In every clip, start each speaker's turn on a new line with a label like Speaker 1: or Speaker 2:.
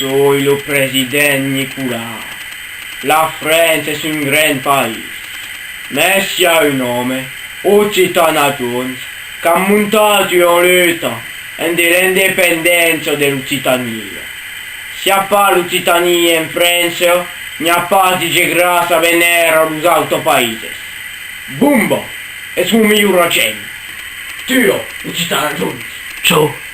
Speaker 1: Soy le président Nicolas. La France è un gran paese. Ma c'è un nome, Occitana Jones, che ha montato in lutta dell'indipendenza dell'Occitania. Se a pas l'Occitania in Francia, n'y a pas di grâce a venire aux autres países. Bumba! E su miglior accento. Tiro, Occitana Jones. Ciao.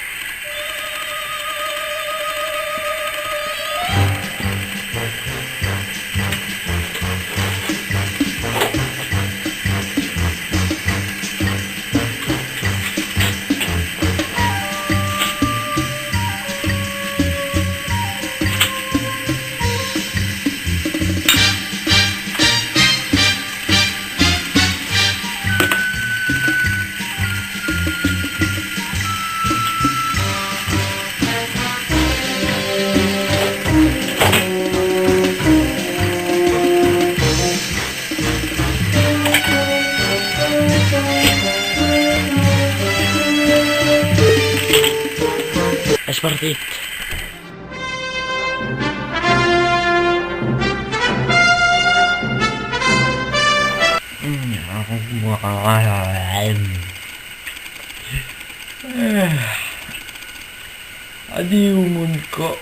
Speaker 1: És partit. Adiu, mon cop.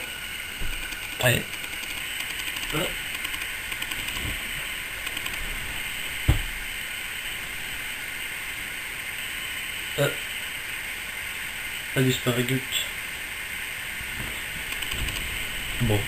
Speaker 1: A disparu. Bon.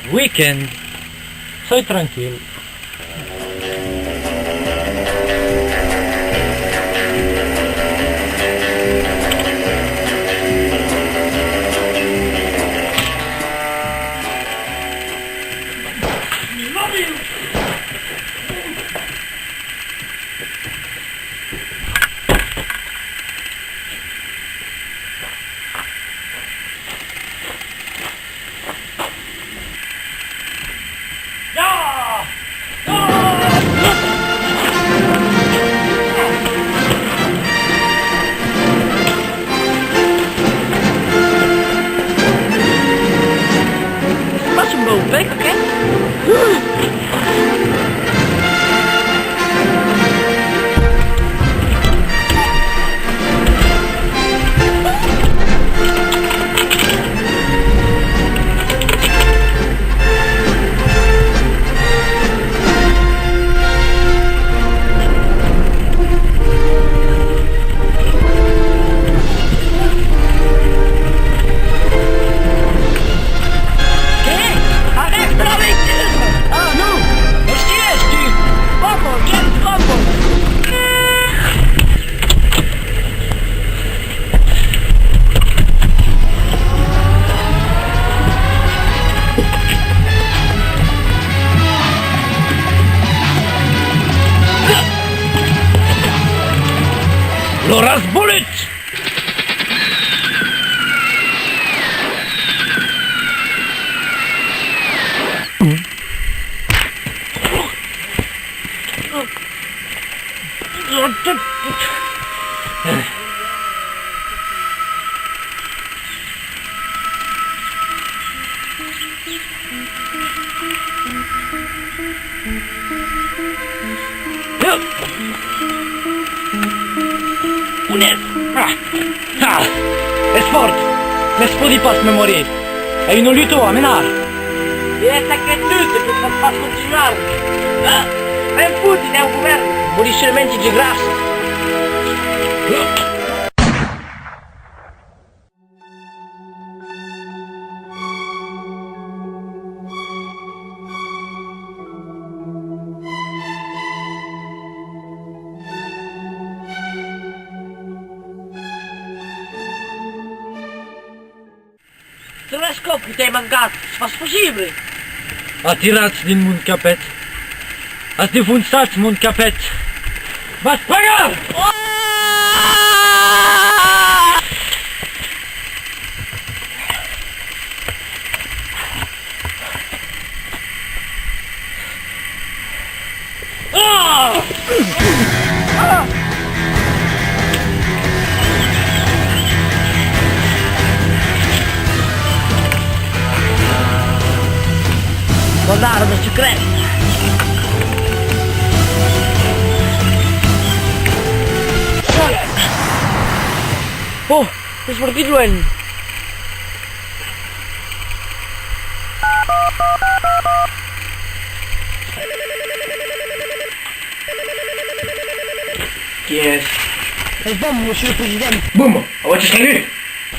Speaker 1: Weekend. Soy tranquilo. Loras bullet! Es fort! Ne spudi pas me morir! E une lutte à mener!
Speaker 2: E t'inquiète lutte que ça va continuar! Ben puti, é o governo!
Speaker 1: Buriscimenti de graça!
Speaker 2: Fresco, puteai mancat, fa possibile.
Speaker 3: Atirați din mund capet. Ați defunțat mund capet. V-ați pagat!
Speaker 2: Guardare, ci credo. Oh, è spartito lui.
Speaker 1: Chi è?
Speaker 2: È il bombo, monsieur le président.
Speaker 1: Boom! Avete scagliato?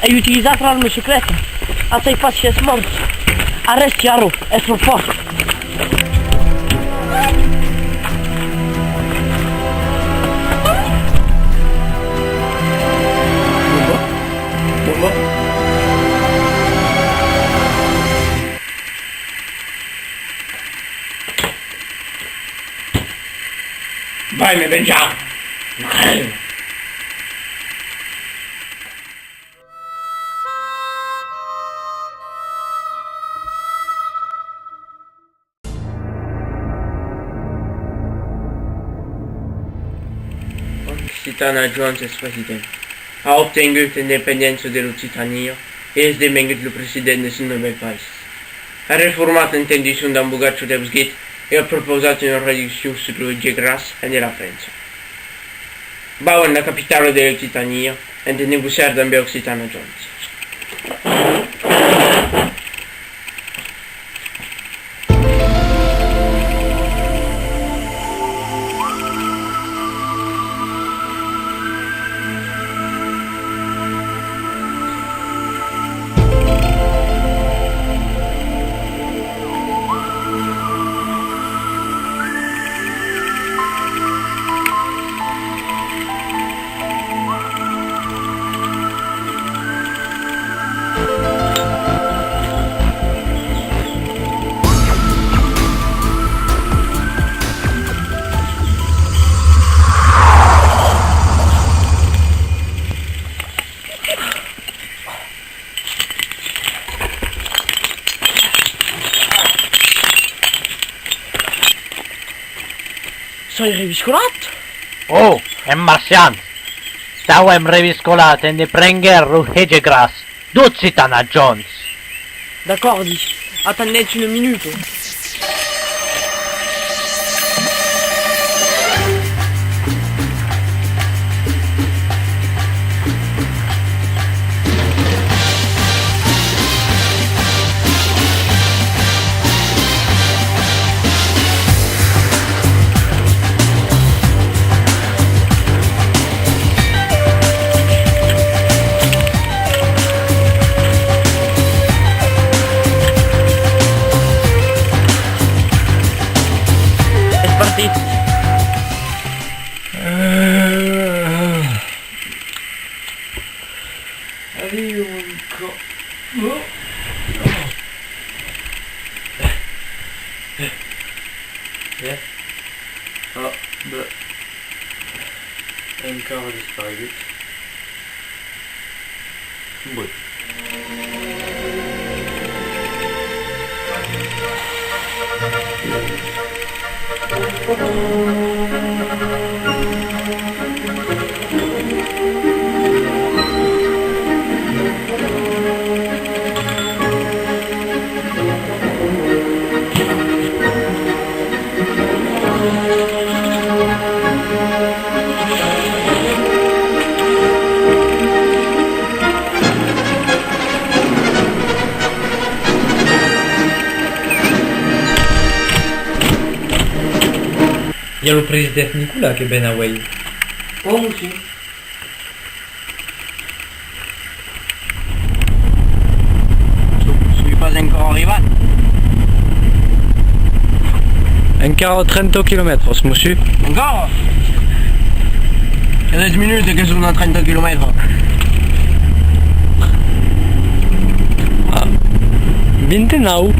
Speaker 2: Hai utilizzato l'arma segreta. A sei passi è morto. Arresti Aro, è troppo forte.
Speaker 1: Bomba? Vai, mi vengiamo! Occitana Jones es president. A obtingut l'independență de Lusitania e es devengut le president de son nouvel país. A reformat l'intendition d'embugatge de Busquet e a proposat una reducció sur le Gegras e de la França. Bau en la capitale de Lusitania en de negociar amb Occitana Jones.
Speaker 2: Sono reviscolat?
Speaker 4: Oh, en marcian. Stauem reviscolat en de prenger Hegegras, Lusitana Jones.
Speaker 2: D'accordo, attendete un minuto.
Speaker 1: Arrivo un po'. Oh, beh. Ancora disparu. Beh.
Speaker 3: Il y a le président Nicolas qui est ben away.
Speaker 1: Oh, aussi.
Speaker 2: Je suis pas encore arrivé.
Speaker 3: Encara 30 km, monsieur.
Speaker 2: Encore? 15 minutes che sono a 30 km.
Speaker 3: Ah. Mindanao.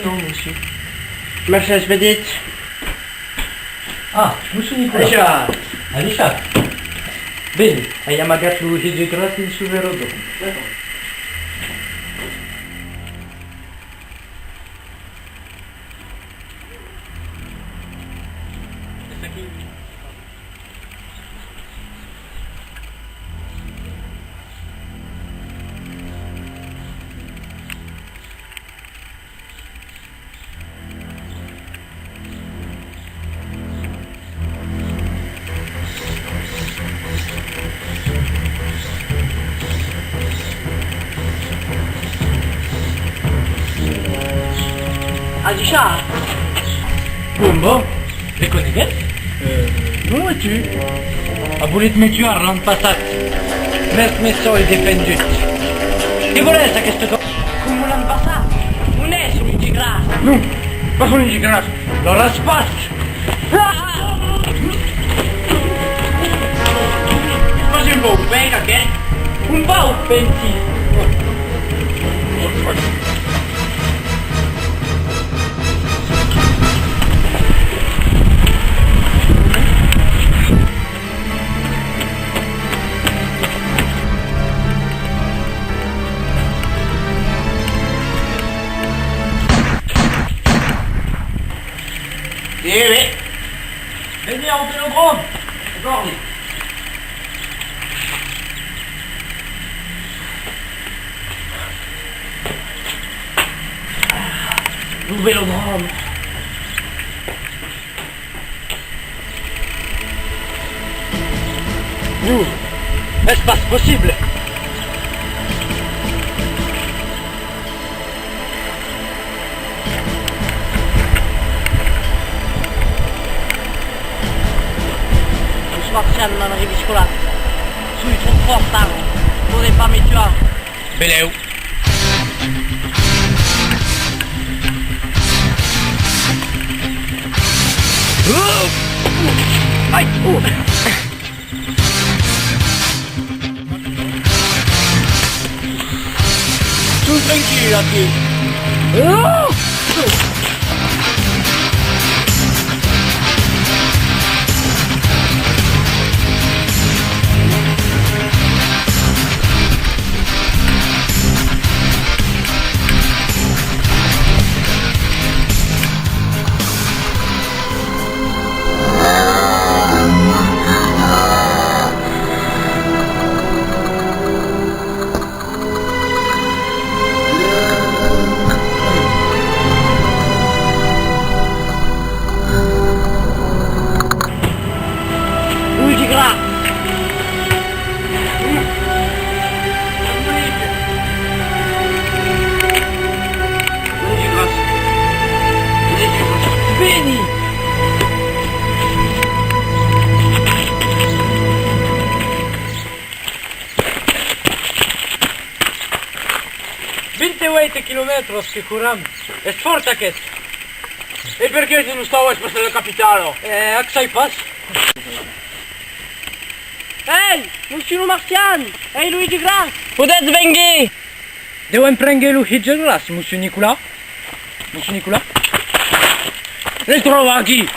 Speaker 1: Non, monsieur. Mercedes Vedette.
Speaker 3: Ah, Monsieur Nicola.
Speaker 1: Richard.
Speaker 3: Richard. Bene, hai amagato Luigi Grassi sul vero dopo.
Speaker 2: Richard,
Speaker 3: Bumbo, le connais? Nu tu. A volit me tuar l'an passat. Mes messo il dependut. Che volesse a questo
Speaker 2: come l'anno passato, non è su Luigi Grassi.
Speaker 1: Non, pas son Luigi Grassi.
Speaker 3: lo raspas.
Speaker 1: Pas un beau père, ok?
Speaker 3: Un po' pensi.
Speaker 1: Oui.
Speaker 3: Venez au vélodrome. D'accord.
Speaker 1: Au vélodrome.
Speaker 3: Nous, espace possible.
Speaker 2: Marciano non arrivi scolato. Sui trasportano. Non è pas me tuar.
Speaker 3: Beleu.
Speaker 2: Ai!
Speaker 3: Tu tranquille aquí.
Speaker 2: Luigi Grassi.
Speaker 1: Luigi Grassi. Luigi Grassi.
Speaker 2: Beni.
Speaker 3: Chilometros che curam. E sforza che.
Speaker 1: E perché tu non stavi spostando la capitale?
Speaker 3: Axai pas.
Speaker 2: Ehi, Monsieur Marciano. Ehi, Luigi Grassi.
Speaker 3: Puteți venghi. Devo prendere Luigi Grassi, Monsieur Nicola. Monsieur Nicola. Ritrova qui.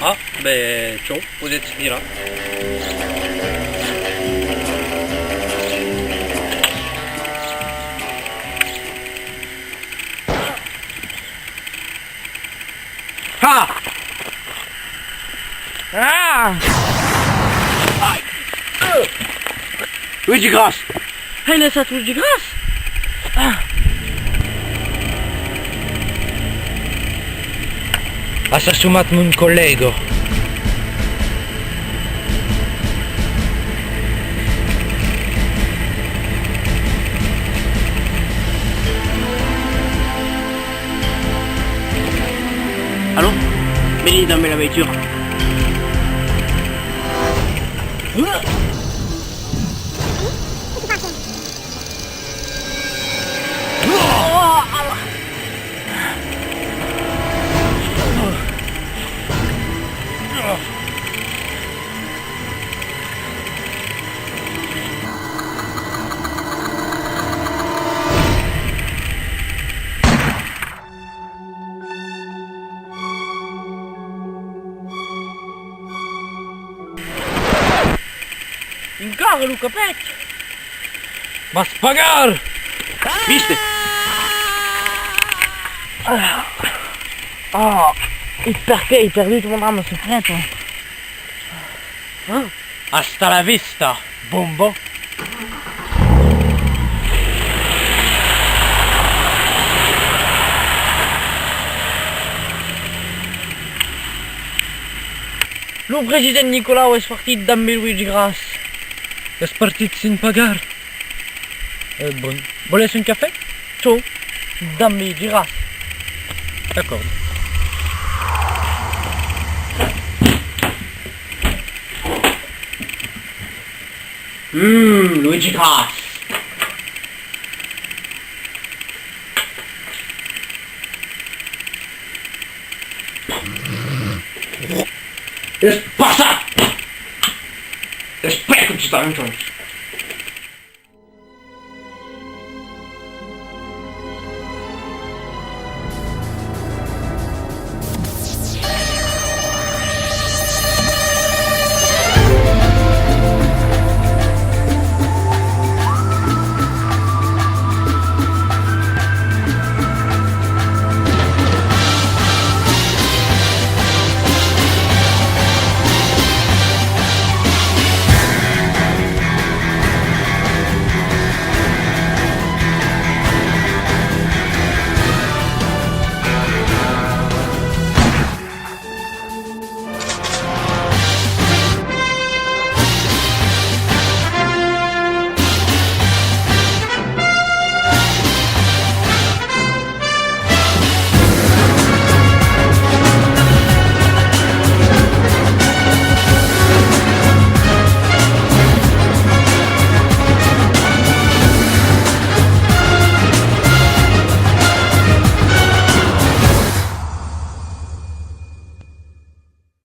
Speaker 3: Ah, beh, ciao, puteți mira.
Speaker 1: Ha!
Speaker 2: Ah!
Speaker 1: Luigi Grass.
Speaker 2: Hai lăsat Luigi Grass?
Speaker 3: Asta sumat un colego.
Speaker 2: Allons, mets-les dans la voiture. Incară, Luca, peci!
Speaker 3: Ma spagar!
Speaker 1: Viste?
Speaker 2: Perché hai perduto mon âme secrète?
Speaker 3: Hasta la vista, bombo!
Speaker 2: Le président Nicolau est parti d'ambe Luigi Grass.
Speaker 3: È partito sin pagar. Bon. Volete un caffè?
Speaker 2: Tu, dammi Luigi Grass.
Speaker 3: D'accordo.
Speaker 1: Luigi Grass. Passa! Aspetta, ci sta un